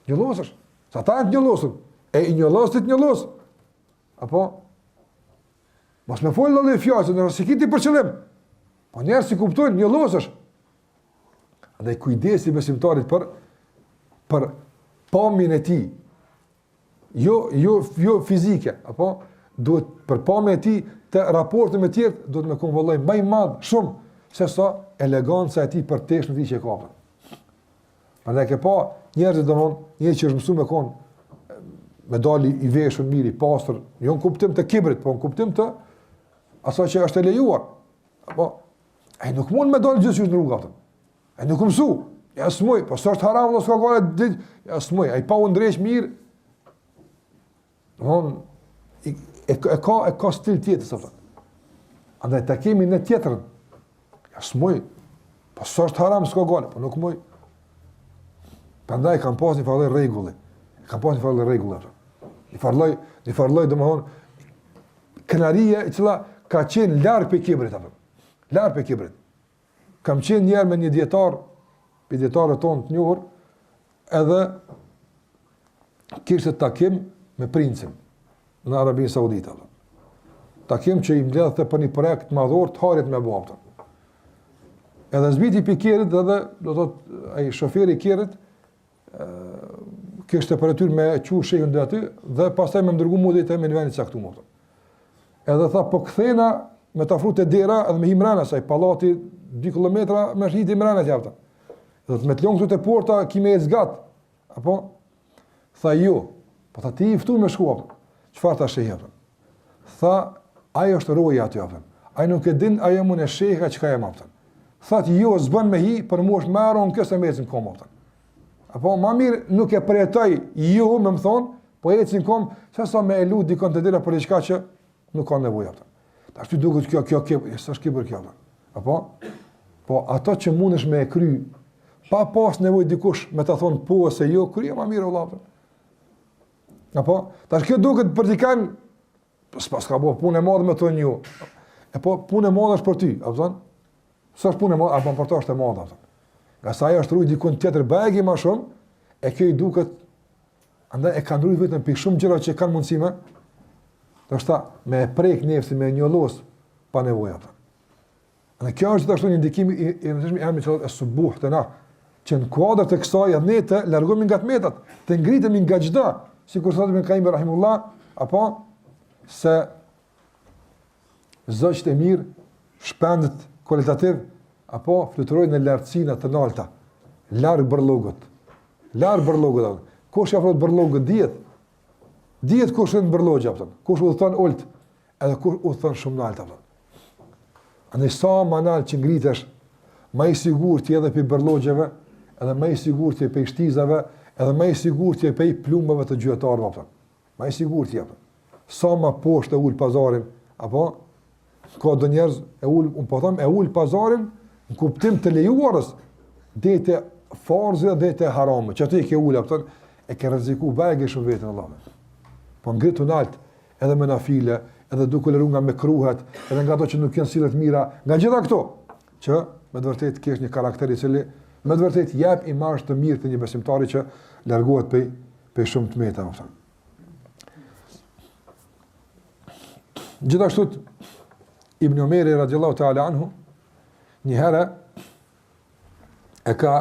njollosësh, sa ta e të njollosën, e i njollos të të njollos, apo mos me folë lëllë i fjallë, se nëse kiti për qëllim, po njerëz si kuptojnë, njollosësh. Andaj kujdesi besimtarit për pamjen e tij, jo fizike, apo duhet për pamjen e tij të raportit me të tjerë, duhet me konvolloj më i madh shumë se sa eleganca e tij për tesh në tij që ka. Prandaj ke pa njerëz domthon, njerëz që është mësuar me kon me dali i veshur mirë, i pastër, jo në kuptim të kibrit, po në kuptim të asaj që është e lejuar. Apo ai nuk mund me dalë gjithçka në rrugë atë. Ai nuk mësu. Ja smoj, po s'është haram, mos ka qenë ditë, ja smoj, ai pa u ndresh mirë. Domthon e ka stil tjetër sot. Andaj ta kemi në tjetrën. Ja smoj, po s'është haram, s'ka qenë, po nuk moj. Prandaj kam pas një farë rregulli. Kam pas një farë rregull atë. Një farë domthon kënaria e cila ka qenë larg pe kibrit apo. Larg pe kibrit. Kam qenë njerë me një djetar, për djetarët tonë të njohur, edhe kishte takim me princin në Arabinë Saudite. Takim që i mbledhte për një projekt madhor të harit me bapta. Edhe zbiti për kjerit, edhe do të ai shoferi i kjerit, kishte për atyr me qu shehën dhe aty, dhe pastaj me më dërgu mu dhe i të me një venit caktuar. Edhe tha, po kthena me të afru të dera edhe me himrana, saj palati 2 kilometra me shhiti himrana të javta. Dhe të me të longë të të porta, kime e zgat. Apo? Tha, jo. Po tha, ti i ftu me shku, apo? Qëfar ta shehja, apo? Tha, ajo është roja aty, apo? Ajo nuk e din, ajo mund e shehja që ka e mapëtën. Thot jo, s'bën me hi, për mua është më rëndë kësë me ecin kom. Apo më mirë nuk e përjetoj ju më thon, po ecin kom, sa me e lut dikon të dira për diçka që nuk ka nevojë atë. Tash ti duket kjo, s'është kibër kjo. Apo po ato që mundesh me e kry, pa pas nevojë dikush me ta thon po ose jo, kryej më mirë vëllai. Apo tash kjo duket për dikan s'pas ka bëu punë e madhe me thonë ju. E po punë e madhe është për ty, apo thon? S'është punë e madhe, apo për to është e madhe atë. Nga sa ajo është rrugë dikun tjetër bëgi më shumë, e kjo i duket andaj e kanë rrugë vetëm për shumë gjëra që kanë mundësi më. Do të thotë me prek nefsin, me njollos pa nevojë atë. Në kjo është ashtu një ndikim i rëndësishëm i emrit të subuh të na, që në kuadër të kësaj ne të largohemi nga tmetat, të ngritemi nga çdo, sikur thotë Ibn Qayyim rahimullah, apo se zogjtë e mirë, shpendët kualitativ, apo fluturojnë në lartësina të larta, larg bërllogët. Larg bërllogët. Kush e afrohet bërllogët dihet kush është bërllogja apo. Kush udhton ult, edhe kush udhton shumë lart apo. Andaj sa më lart që ngritesh, më i sigurt je edhe pe bërllogjeve, edhe më i sigurt je pe shtizave, edhe më i sigurt je pe plumbave të gjyqtarëve apo. Më i sigurt je apo. Sa më poshtë ul pazarin, apo ka do njerëz e ul, po them e ul pazarin në kuptim të lejuarës, deri te farzi dhe te harame, që ti ke ul apo e ke rreziku vajgë shumë vetën Allah. Po ngritu lart edhe me nafile, edhe duke lëru nga mekruhet, edhe nga ato që nuk janë sillet mira, nga gjitha këto, që me të vërtetë kesh një karakter i cili me të vërtetë jep imazh të mirë të një besimtari që largohet prej shumë tmeta, apo. Gjithashtu Ibn Umeri radhiyallahu ta'ala anhu një herë e ka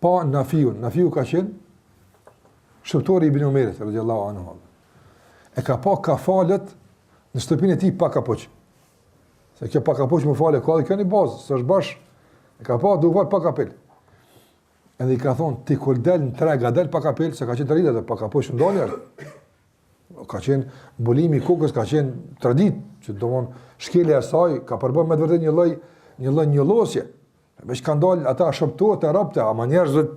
pa Nafiu ka qenë shëptori Ibn Umerit radhiyallahu anhu. E ka pa kafalet në shtëpinë e tij pa kapuç. Se kjo pa kapuç më falë ka kjo një bazë, s'është bash. E ka pa duhet pa kapel. Edhe i ka thonë ti kur del në treg, del pa kapel, se ka qenë tradita pa kapuç ndonjëherë. Ka qenë mbulimi i kokës, ka qenë tradit, që domon shkelja e saj ka përbërë me vërtet një lloj njollosje. Veç kanë dalë ata shëptuar të robte, ama njerëzit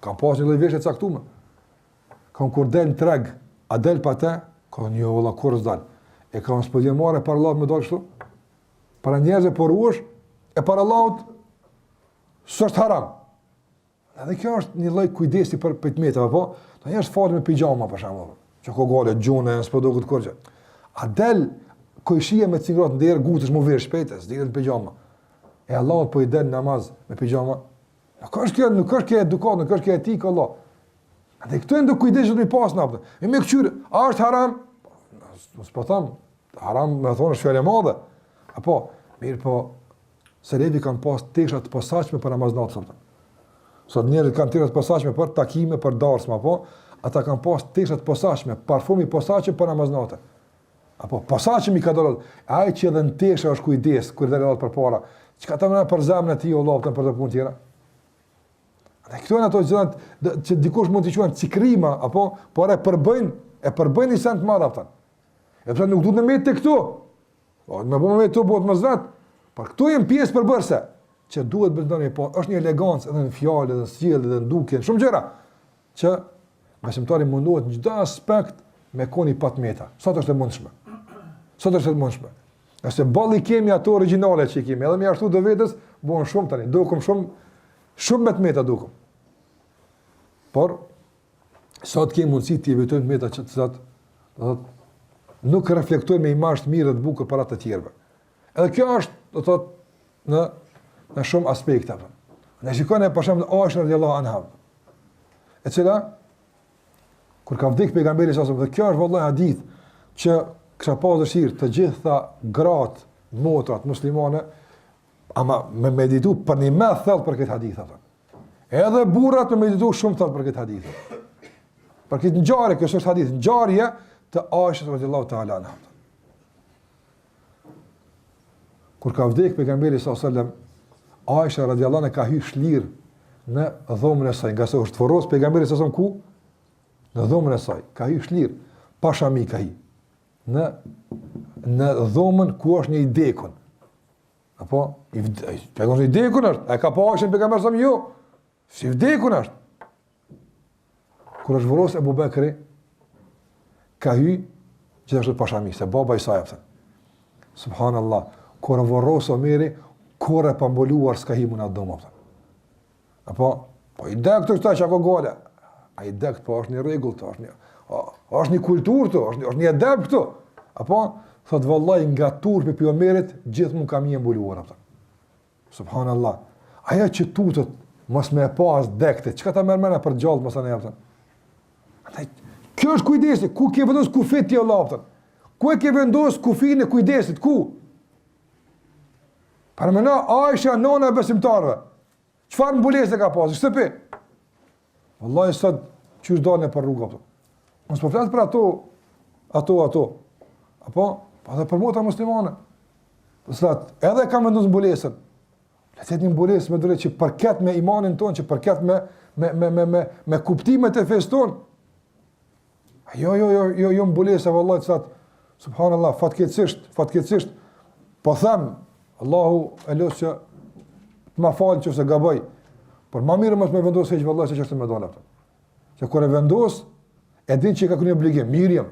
kanë pasur një lloj veshje të caktuar. Kanë kur del në treg, a del pa te, ka një valla kur s'dal. E ka mos podje marrë para Allahut më dal kështu. Para njerëzve por ush, e para Allahut s'është haram. Edhe kjo është një lloj kujdesi për pejtmetave, apo? Ta njerëz falë me pijama për shembull. Që ko gale, gjune, s'po do këtë kërgjë. A del, kojshia me cingrat në derë, gutësh mu virë shpejtë, s'dire në pijama. E Allah po i del namaz me pijama. Nuk është kjo edukat, nuk është kjo etikë, Allah. Dhe këtu e ndo kujdesh të mi pas në apëtë. E me këqyre, a është haram? S'po thamë, haram me thonë është fjallë e madhe. Apo, mirë po, se levi kanë pas teshat posaçme për namaznatë, sëpëtë. Sot njerët kanë teshat posaçme për takime, për darsma, apo, ata kanë pas teshat posaçme, parfumi posaçme për namaznatë. Apo, posaçme i ka dorët, ai që edhe në tesha është kujdes, kur dhe rrët për para, që ka të mëna për zemën e ti, o lopëtën për të punë tjera. Dhe këtu e në ato gjënat, që dikush mund të quajnë cikrima, apo, por e përbëjnë i sen të madha, pëtën. E pëtën nuk duhet në me të këtu, me po me të bëhet më zvet, por këtu jenë pjesë përbërse, që duhet bëndoni, po është një elegancë edhe në fjallë, edhe në sjellë, edhe në dukje, në shumë gjëra, që besimtari mundohet në çdo aspekt me koni patmeta. Sot është e mundshme. Nëse balli kemi ato origjinale që kemi, edhe me ashtu do vetës, bëhen shumë tani, dukum shumë me tmeta dukum. Por sot kemi mundësi të evitojmë tmeta që të thotë nuk reflektojnë me imazh të mirë dhe të bukur para të tjerëve. Edhe kjo është, do thotë, në shumë aspekte. Ne shikojmë për shembull Aisha radhiyallahu anha, e cila kur ka vdekur pejgamberi sa dhe kjo është vallahi hadith që kisha pas dëshirë të gjitha gratë, motrat muslimane, ama me meditu për një me thellë për këtë hadith atë. Edhe burrat me meditu shumë thellë për këtë hadith. Për këtë ngjarje, kjo është hadith, ngjarje të Aisha radhiyallahu ta'ala anha. Kur ka vdekur pejgamberi sa sallam, Aisha radhiyallahu anha ka hyrë shlirë në dhomën e saj, nga se është foros pejgamberi sa sallam ku? Në dhomën e saj, ka hyrë shlirë, pa shami ka hyrë. Në dhomën ku është një idekon. Apo pejgamberi i vdekur është, ai ka pa aksin pejgamber sa jo. Si vdekur është. Kur është vrosur Abu Bekri, ka hy gjithashtu pashami, se baba i saj aftën. Subhanallah, kur vrosur Omeri, kur e pambuluar s'ka himun atë dom aftën. Apo, po i dek të këta që ako gale. A i dek, po është një regull të, është një kultur të, është një edep këtu. Apo, thot vallaj nga turpi për Omerit, gjithë mund kam një mbuluar aftën. Subhanallah. Aja që tutët, mos me pas dekte, çka ta mermena për gjallë mos anë aftën. Kjo është kujdesi, ku ke vendos kufit ti Allah aftën? Ku e ke vendos kufin e kujdesit, ku? Parmena Aisha nona e besimtarve. Çfarë mbulesë ka pasur? Shtëpi. Wallahi sot çu dalën për rrugë ato. Mos po flas për ato. Apo edhe për mota muslimane. Po sot edhe kam vendosur mbulesën. Le të jetë mbulesë me drejtë që përket me imanin ton, që përket me kuptimet e fesë ton. Jo mbulesa vallahi sot subhanallahu fatkeqësisht po them Allahu e lut që të ma falë që se gaboj, por ma mirë mos me vendosë heqë vëllaj se që është me dole ato. Që kër e vendosë, e din që ka kënë obligim, mirë jem.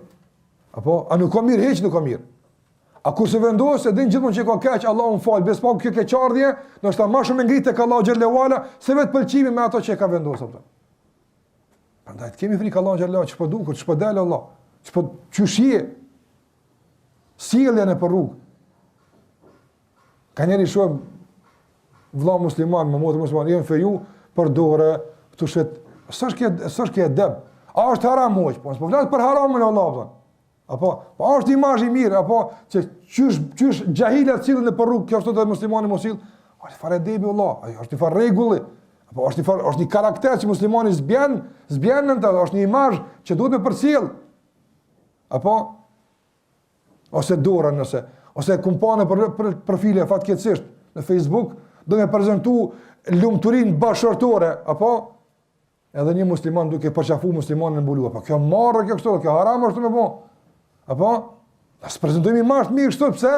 Apo, a nuk ka mirë, heqë nuk ka mirë. A kur se vendosë, e din gjithmonë që ka keqë, Allah unë falë, besë pa kjo keqardhje, nështë ta ma shumë ngritë e ka Allah Gjellewala, se vetë pëlqimi me ato që e ka vendosë. Përndaj, të kemi frikë Allah Gjellewala, që po dukur, që po delë Allah, që po qëshje, sjelljen e për rrugë. Ka njeri shumë, vëlla musliman, me motë musliman, jenë feju, për dore, këtu shetë, së është kje dëmë, a është haram moqë, po nësë po flasë për haramin e Allah, apo është imazh i mirë, apo që qysh gjahilat cilën e për rrugë, kjo është të muslimani mosil, është fare debi Allah, është një fare regulli, apo është një karakter që muslimani zbjen në të, është një imazh që duhet me përcjell, apo, ose dora nëse, ose kumpane për profile fatkeqësisht në Facebook, do me prezentu lumturin bashkërtore, apo edhe një musliman duke përqafu muslimanin në mbulu, apo kjo marrë, kjo kështu, kjo haram është me bo, apo, së prezentojmë i mashtë mirë kështu, pëse?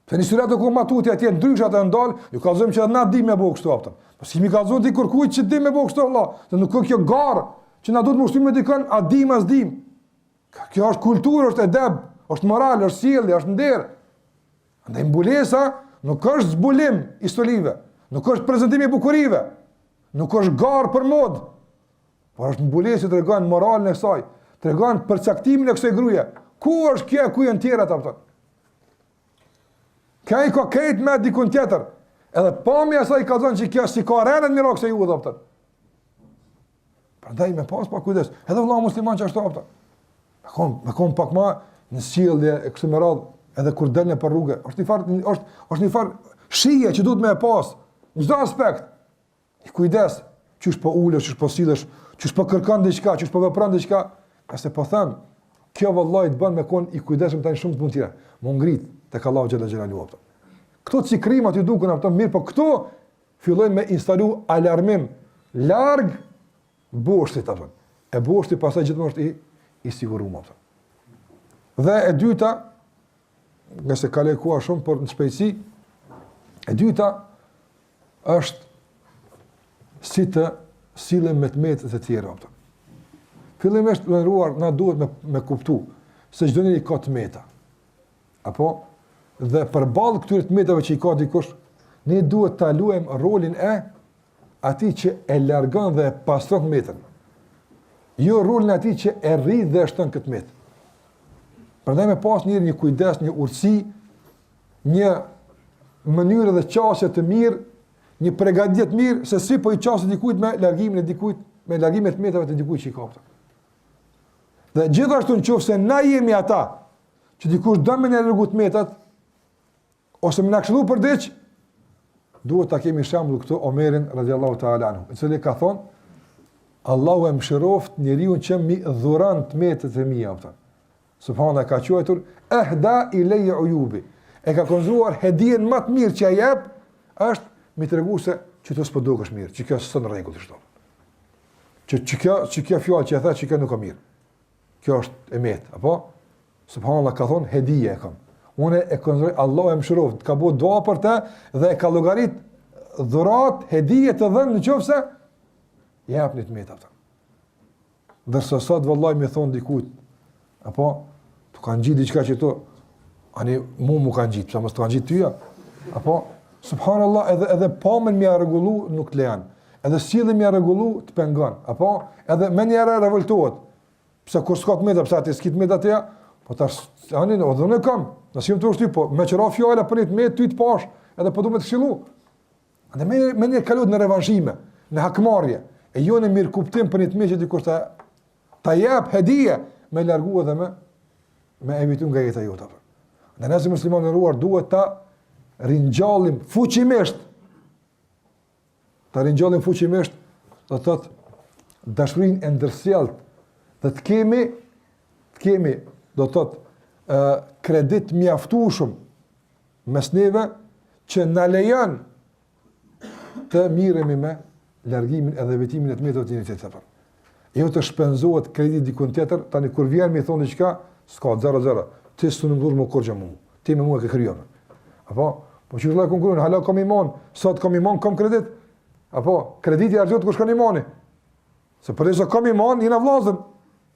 Se një surat të ku matuti atje ndryshat e ndalë, ju kalzojmë që edhe na di me bo kështu, apëta. Po si mi kalzojmë ti kërkujt që di me bo kështu, Allah, se nuk kjo garë, që na duhet më ushtu me dikën, a dim, as dim. Kjo është kulturë, është edeb, është moral, është sjellje, është nder. Andaj mbulesa nuk është zbulim i stolive, nuk është prezantimi i bukurive, nuk është garë për modë, por është mbulesë që tregon moralin e saj, tregon përcaktimin e kësaj gruaje. Ku është kjo, ku janë tjerat ato? Ka i ka kejt me dikun tjetër, edhe pamja e saj ka thënë që kjo si ka rënë mirak se ju ato. Prandaj me pas pak kujdes, edhe vëlla musliman që ashtu ato. Me kom pak ma në sjellje e kështu me radhë, edhe kur delën për rrugë, është një farë shije që duhet me e pas, në çdo aspekt. I kujdes, çysh po ulesh, çysh po sillesh, çysh po kërkon diçka, çysh po vepron diçka, pse po them, kjo vallahi të bën me kon i kujdesshëm tani shumë punë tjera. Mo ngrit tek Allahu xhalla xhelalu ato. Këto cikrim aty dukun ato mirë, po këto fillojnë me instalu alarmim larg boshtit ato. E boshti pastaj gjithmonë është i siguruar ato. Dhe e dyta, nga se ka lejkua shumë, por në shpejtësi, e dyta është si të sillen me të metët e tjera. Fillimisht të ndëruar, na duhet me kuptu se çdo njeri ka të meta. Apo? Dhe përballë këtyre të metave që i ka dikush, ne duhet ta luajmë rolin e atij që e largon dhe e pastron metën. Jo rolin e atij që e rrit dhe e shton këtë metë. Prandaj me pas një kujdes, një urtësi, një mënyrë dhe qasje të mirë, një përgatitje të mirë se si po i qasë dikujt me largimin e dikujt, me largimin e të metave të dikujt që i kapta. Dhe gjithashtu nëse na jemi ata që dikush do më largu të metat ose më na këshillu për diç, duhet ta kemi shembull këtu Omerin radhiyallahu ta'ala anhu, i cili ka thonë Allahu e mëshiroft njeriu që mi dhuron të metat e mia ata. Subhanallahu ka quajtur ehda ilay uyubi. E ka konzuar hedien më të mirë që ai jep është mi tregu se që të s'po dukesh mirë, që kjo s'është në rregull çdo. Që kjo fjalë që e tha që kjo nuk ka mirë. Kjo është e met, apo? Subhanallahu ka thonë hedije e kam. Unë e konsideroj Allahu e mëshiroft, ka bëu dua për të dhe e ka llogarit dhurat, hedije të dhënë nëse japni të meta ata. Dërsa sot vallahi më thon dikujt, apo tu kanë gjitë diçka që to ani mu kanë gjitë, pse mos të kanë gjitë tyja. Apo subhanallahu edhe pamën më rregullu nuk të lejan. Edhe sjellën më rregullu të pengon. Apo edhe më njëra revoltohet. Pse kur s'ka të meta, pse atë s'kit meta atje, po tash ani o dhunë kam. Nasim të ushti po me çra fjala për të met ty të pash, edhe po duhet të këshillu. Andaj më një kalot në revanshime, në hakmarrje. E jo në mirë kuptim për një të meqë dikush ta jap hedije me largu edhe me evitu nga jeta jote. Në nëse muslimanë nderuar duhet ta ringjallim fuqimisht. Ta ringjallim fuqimisht, do të thotë dashurinë e ndërsjellët, dhe të kemi do të thotë kredit mjaftueshëm mes neve që na lejon të miremi me largimin edhe vetimin e të metave të njëjtit tjetër. Jo të shpenzohet kredit dikun tjetër, tani kur vjen më thon diçka, s'ka 0-0. Ti s'u ndur më kurrë më. Ti më mua ke krijuar. Apo, po çu vëlla konkurron, hala kam iman, sot kam iman, kam kredit. Apo, krediti argjot kush kanë imani? Se për të kam iman, jena vllazën.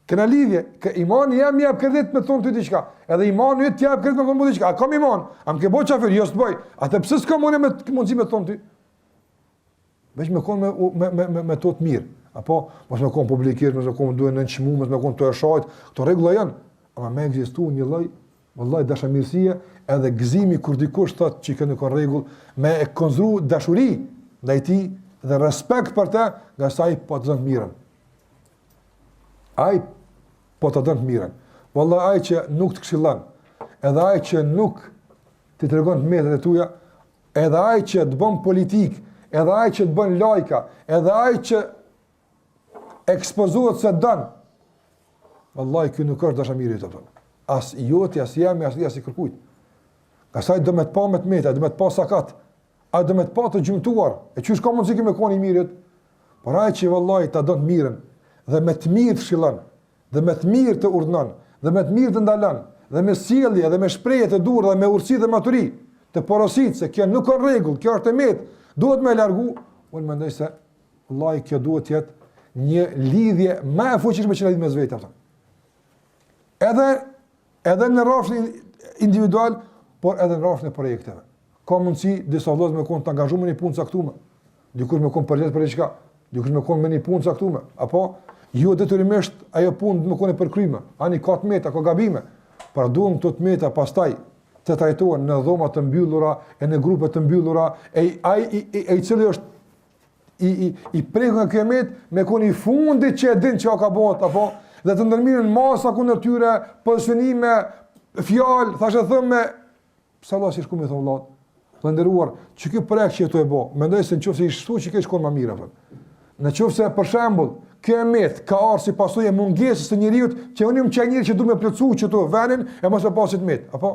Kena lidhje, ka imani jam jap kredit me thon ty diçka. Edhe imani yt jap kredit me thon ty diçka. A kam iman? Am ke boça fer, jo s'boj. Atë pse s'kam unë me mundsi me thon ty? Veç me kon me tot mirë. Apo mos me kon publikisht, mos me kon duhen në çmu, mos me kon të shajt. Kto rregulla janë, ama më ekzistuan një lloj, vallahi dashamirësie, edhe gëzimi kur dikush thotë që kanë kon rregull, me e konzru dashuri ndaj tij dhe respekt për të, nga sa ai po të zon mirën. Ai po të dënë të mirën. Wallahi ai që nuk të këshillon, edhe ai që nuk të tregon të metat e tuja, edhe ai që të bën politik, edhe ai që të bën lajka, edhe ai që ekspozohet se don. Wallahi ky nuk është dashamiri i tij. As i joti, as jam, as i kërkujt. Asaj do me të pa me të meta, do me të pa sakat, ai do me të pa të gjymtuar. E çysh ka mundsi me koni i mirët? Por ai që vallahi ta don të mirën dhe me të mirë të këshillon, dhe me të mirë të urdhnon, dhe me të mirë të ndalon, dhe me sjellje dhe me shprehje të durë dhe me urtësi dhe maturi, të porosit se kjo nuk ka rregull, kjo është e met, duhet me largu. Unë mendoj se vallahi kjo duhet të jetë një lidhje më e fuqishme që lidh me vetë ata. Edhe në rrafshin individual, por edhe në rrafshin e projekteve. Ka mundësi disa vëllezër me kon të angazhuar në një punë caktuar. Dikush me kon përgjegjës për diçka, dikush me kon me një punë caktuar, apo jo detyrimisht ajo punë më kone përkryme, ani ka të meta, ka gabime, por duhem të meta pastaj të trajtohen në dhoma të mbyllura, e në grupe të mbyllura, i cili është i prekur nga kjo met, me kone i fundit që e din që ka bot, apo, dhe të ndërmirën masa kundër tyre, pozicionime, fjalë, thashë thëmë, sa Allah si shku me thonë Allah, të ndëruar, që kjo projekt që jetu e bo, mendoj se në qofë se i shtu që kjo shkon ma mira, në qofë se për shembull, kjo emet ka arë si pasojë mungesës të njeriut që unë jam çaj njeri që du me plotësu që to venin e mos e pasit met. Apo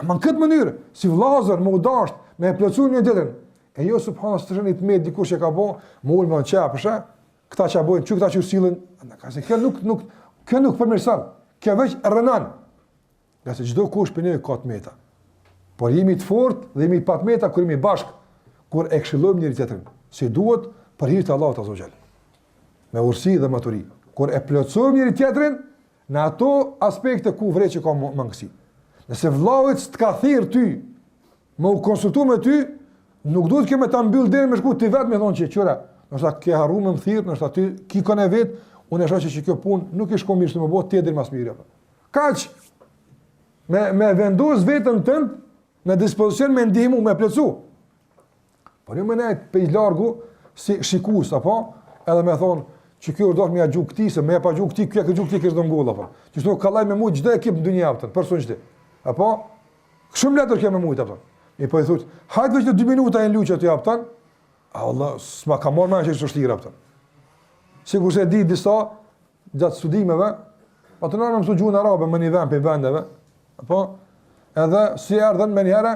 në këtë mënyrë, si vllazër më udasht me plotësu një ditën. E jo subhanallahu të shënit met dikush e ka bë, më ul më çap, përsha, këta ç'a bojnë, këta që sillën, ka se kjo nuk përmirëson. Kjo veç rënon. Nga se çdo kush për ne ka të meta. Por jemi të fortë dhe jemi pa të meta kur jemi bashk, kur e këshillojmë njëri tjetrin, si duhet për hir të Allahut azza xal. Me urësi dhe maturi. Kur e plotësojmë njëri tjetrin në ato aspekte ku vret që ka mangësi. Nëse vllavit të ka thirr ty, më u konsultu me ty, nuk duhet që me ta mbyll deri me shku ti vetë me thonë që qëra, ndoshta ke harruar më thirr, ndoshta ty ki kanë vet, unë e shoh që kjo punë nuk i shkon mirë të më bëhet tjetër më mirë. Kaç me vendos vetën tënd në dispozicion me ndihmu me plotësu. Por jo më nejt pe i largu si shikues apo edhe më thon që kjo do të më ajë këtij se më pa gjuk këtij, kjo ka gjuk këtij që do ngolla apo. Që çdo kallaj me mua çdo ekip në dunjë aftën, personalisht. Apo shumë letër kemë shumë apo. E po i thotë, hajde vetë 2 minuta në luçë aty aftën. Allah, s'ma ka marrë më që çështira aftën. Sigur se di disa gjatë studimeve, atë në mësu gjuhën arabe më një vend për vendeve, apo edhe si erdhen me njëherë,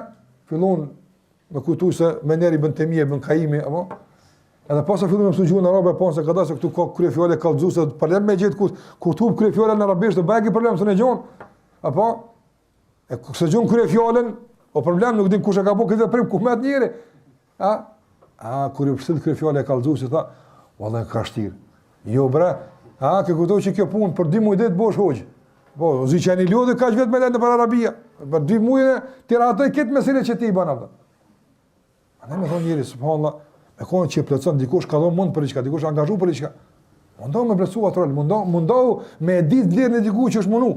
fillon me kujtu se me njëri bën temije, bën kaimi, apo edhe pas sa fillon me mësu gjuhën arabe, pas se ka se këtu ka kryefjale kallëzuese, problem me gjetë kur tu kryefjale në arabisht, të bëjë problem se ne gjon, apo E se gjon kur e fjalën, o problem nuk din kush e ka bëu këtë veprim, ku më atë njëri. Kur i përshtit kërë fjallë e kalëzusi, tha, valla e ka shtirë. Jo bre, ke kujtoj që kjo punë, për 2 muaj dhe të bosh hoqë. Po, zi që e një lodhë, ka që vetë me lejnë në për Arabia. Për 2 muaj të ratoj këtë mesile që ti i banë. A ne me thonë njeri, subhanallah, me konë që i plëcon, dikush ka dhonë mund për i qka, dikush angazhu për i qka. Mundohu me plëcu atë rol, mundohu me edit vlerën e diku që është mundu.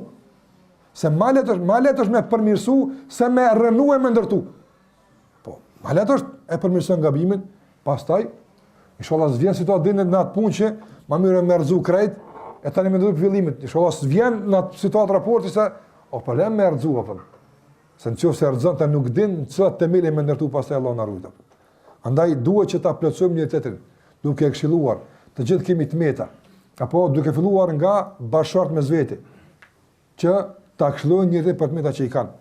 Se ma letë është me përmirësu, se me rënu e me ndërtu. Po, ma letë është e përmirësu nga gabimin, pastaj, inshallah s'vjen situatë dinë në atë punë që ma mire me rëzu krejt, e tani me ndërtu për fillimit. Inshallah s'vjen në atë situatë raporti se, për e me rëzu, se në qofë se rëzën të nuk din, në cilat të mili me ndërtu pastaj Allah në rujtë. Andaj, duhet që ta plëcojmë një tjetrin, duke e këshiluar, të gjithë kemi të meta, apo duke filluar nga bashkërt me zveti, që ta këshillojnë njëri për të meta që i kanë,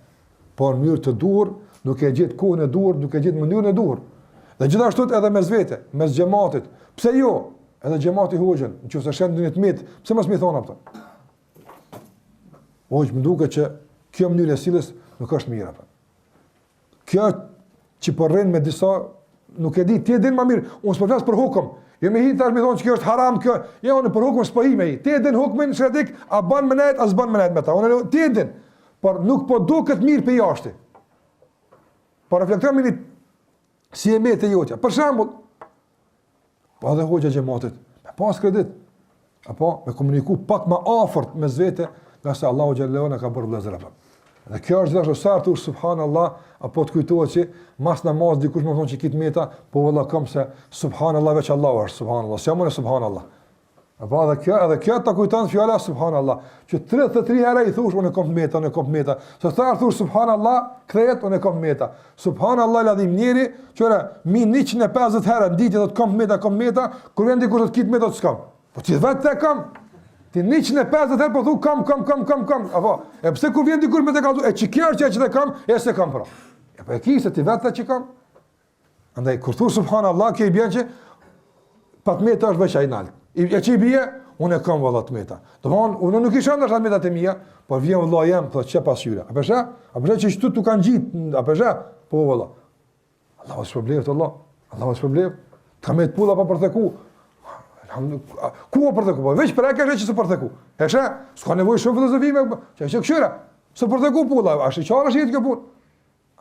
por në mënyrë të duhur, duke gjithë kohën e duhur, duke gjithë mënyrën e duhur. Dhe gjithashtu edhe mes vete, mes xhamatit. Pse jo? Edhe xhamati hoxhën, nëse shen në të mit, pse mos më thon ato? Hoxh, më duket që kjo mënyrë e sjelljes nuk është mirë apo. Kjo që po rrin me disa nuk e di, ti e din më mirë. Unë s'po flas për hukum. Jo më hin tash më thon që kjo është haram, kjo. Jo, unë për hukum s'po hi me. Ti e din hukmin shredik, a bën më nejt, as bën më nejt me ta. Unë ti e din. Por nuk po duket mirë për jashtë. Po reflektojmë si e me të jotja. Për shembull, po edhe hoxha xhamatit, me pas kredit, apo me komuniku pak më afërt me zvete, nga se Allahu xhallahu na ka bërë vëllezër apo. Dhe kjo është dashur sa thua subhanallah, apo të kujtohet që mas namaz dikush më thon që kit meta, po valla kam se subhanallah veç Allahu është subhanallah, s'jam unë subhanallah. Apo edhe kjo ta kujton fjala subhanallah, që 33 herë i thosh unë kam meta, unë kam meta. Sa thua subhanallah, kthehet unë kam meta. Subhanallah ladhim njëri, qëra mi 150 herë në ditë do të kam meta, kur vjen dikush do të kit meta të s'kam. Po ti vetë të kam. Ti 150 herë po thu kam. Apo, e pse kur vjen dikush me të kallzu, e çikër që të kam, e se kam pra. E po e kisë ti vetë që kam. Andaj kur thu subhanallah, ke i bën që patmeta është veç ai nalt. E që i bje, unë e kam vëllat meta. Domthon, unë nuk isha ndërsa metat e mia, por vjen vëlla jam, thotë çe pasqyra. Apo që çtu tu kanë gjit, apo po vëlla. Allahu subhanahu Allah. Allahu subhanahu. Kamet pulla pa për të ku. Ku për të ku? Veç për aka që s'u për të ku. E shë, s'ka nevojë shumë filozofi me, që këshira. S'u për të ku pulla, a shiqara është kjo punë.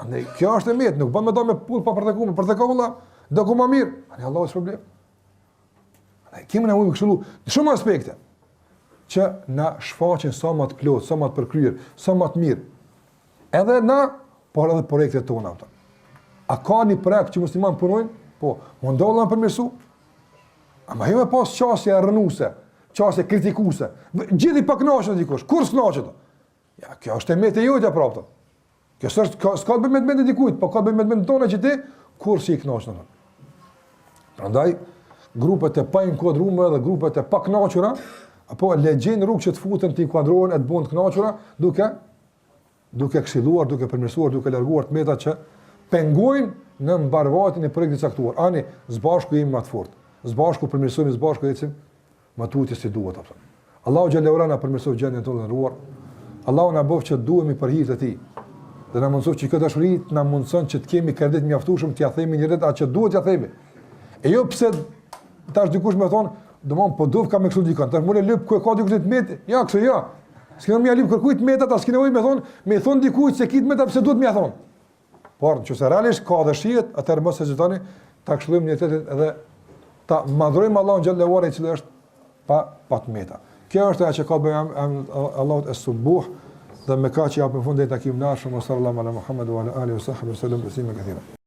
Andaj kjo është e met, nuk bën më do me pull pa për të ku, për të ku vëlla, do ku më mirë. Ani Allahu subhanahu. Kemi nevojë të këshillu në shumë aspekte që na shfaqen sa më të plot, sa më të përkryer, sa më të mirë. Edhe na, por edhe projektet tona ato. A ka një projekt që musliman punojnë? Po, mundohen përmirësu. Ama jo me pas qasje rënuese, qasje kritikuese. Gjithë i paknaqur dikush, kur s'knaqet. Ja, kjo është e metë jote prapë. Kjo s'ka të bëjë me mendin e dikujt, po ka të bëjë me mendin tonë që ti kur si i kënaqur. Prandaj grupet e pa inkuadruara dhe grupet e pa kënaqura, apo legjin rrugë që të futen të inkuadrohen e të bëhen të kënaqura, duke këshilluar, duke përmirësuar, duke larguar të meta që pengojnë në mbarvajtjen e projektit caktuar. Ani zbashku jemi më të fortë. Zbashku përmirësojmë, zbashku ecim më tutje si duhet apo. Allahu xhallahu ala na përmirësoj gjendjen tonë ndëruar. Allahu na bëf që duhemi për hir të tij. Dhe na mundësoj që këtë dashuri na mundson që të kemi kredit mjaftueshëm t'ia themi njërit atë që duhet t'ia themi. E jo pse tash dikush më thon, domon po duv kam me kështu dikon. Tash më lëp ku e ka dikush të met. Ja, kështu ja. S'kam më lip kërkujt metat, as keni më thon, më thon dikujt se kit meta pse duhet më thon. Por nëse realisht ka dëshirë, atëherë mos hezitoni ta këshillojmë një tjetrin edhe ta madhrojmë Allahun xhallahu ala i cili është pa të meta. Kjo është ajo që ka bëjmë Allahu es-subuh dhe me kaq që japim fund deri takim nashëm sallallahu ala Muhammed wa ala alihi wa sahbihi sallam besim kathira.